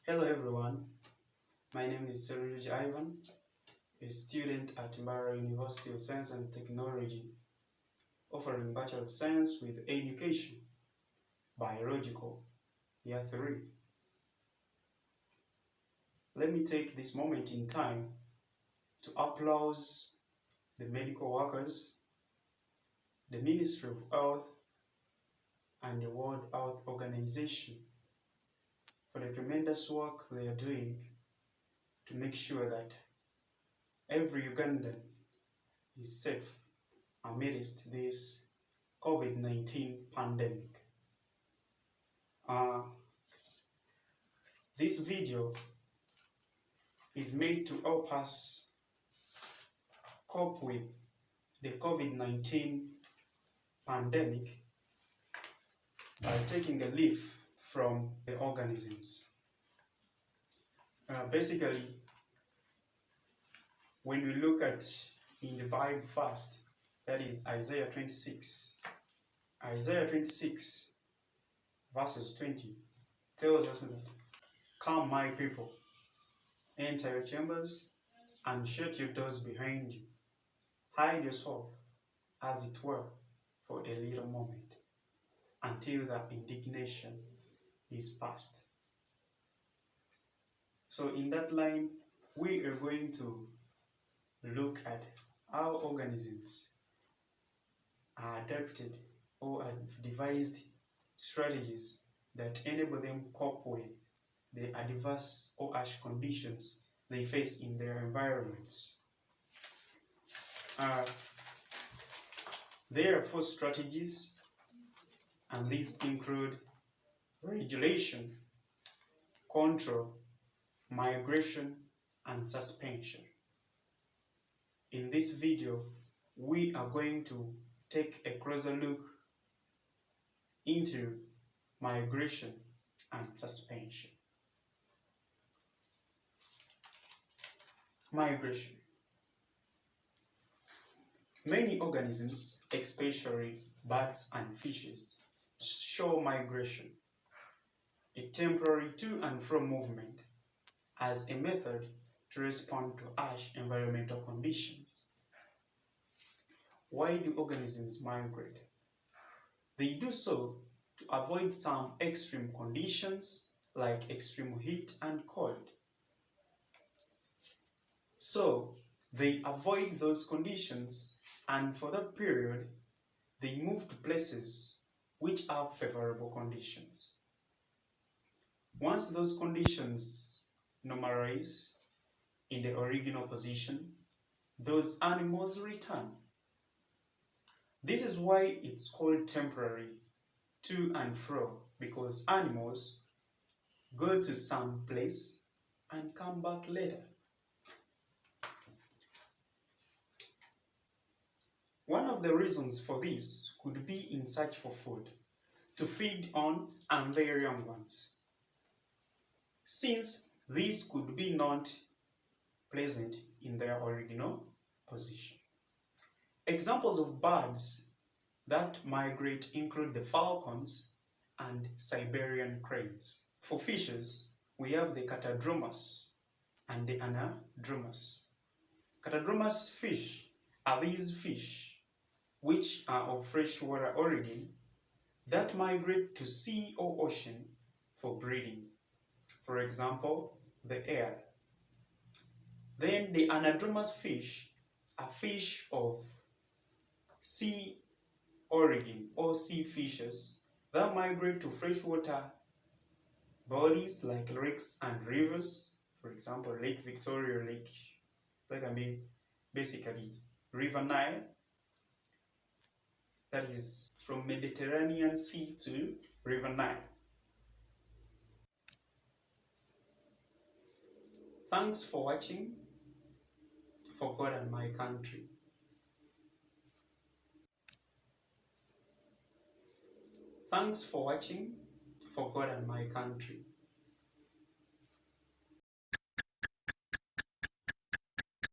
Hello everyone, my name is Teri, a student at Mbara University of Science and Technology, offering Bachelor of Science with Education, Biological, Year 3. Let me take this moment in time to applaud the medical workers, the Ministry of Health, and the World Health Organization for the tremendous work they are doing to make sure that every Ugandan is safe amidst this COVID-19 pandemic. This video is made to help us cope with the COVID-19 pandemic by taking a leaf from the organisms. Basically, when we look at in the Bible first, that is Isaiah 26. Isaiah 26 verses 20 tells us that, "Come, my people, enter your chambers and shut your doors behind you. Hide yourself, as it were, for a little moment, until the indignation is past." So in that line, we are going to look at how organisms are adapted or have devised strategies that enable them cope with the adverse or harsh conditions they face in their environments. There are 4 strategies, and these include regulation, control, migration, and suspension. In this video, we are going to take a closer look into migration and suspension. Migration. Many organisms, especially birds and fishes, show migration, a temporary to and from movement, as a method to respond to harsh environmental conditions. Why do organisms migrate? They do so to avoid some extreme conditions like extreme heat and cold. So they avoid those conditions, and for that period, they move to places which have favorable conditions. Once those conditions normalize in the original position, those animals return. This is why it's called temporary to and fro, because animals go to some place and come back later. One of the reasons for this could be in search for food to feed on and their young ones, since this could be not present in their original position. Examples of birds that migrate include the falcons and Siberian cranes. For fishes, we have the catadromas and the anadromas. Catadromas fish are these fish which are of freshwater origin that migrate to sea or ocean for breeding. For example, the eel. Then the anadromous fish are fish of sea origin or sea fishes that migrate to freshwater bodies like lakes and rivers. For example, Lake Victoria, basically River Nile, that is from Mediterranean Sea to River Nile. Thanks for watching. For God and my country. Thanks for watching. For God and my country.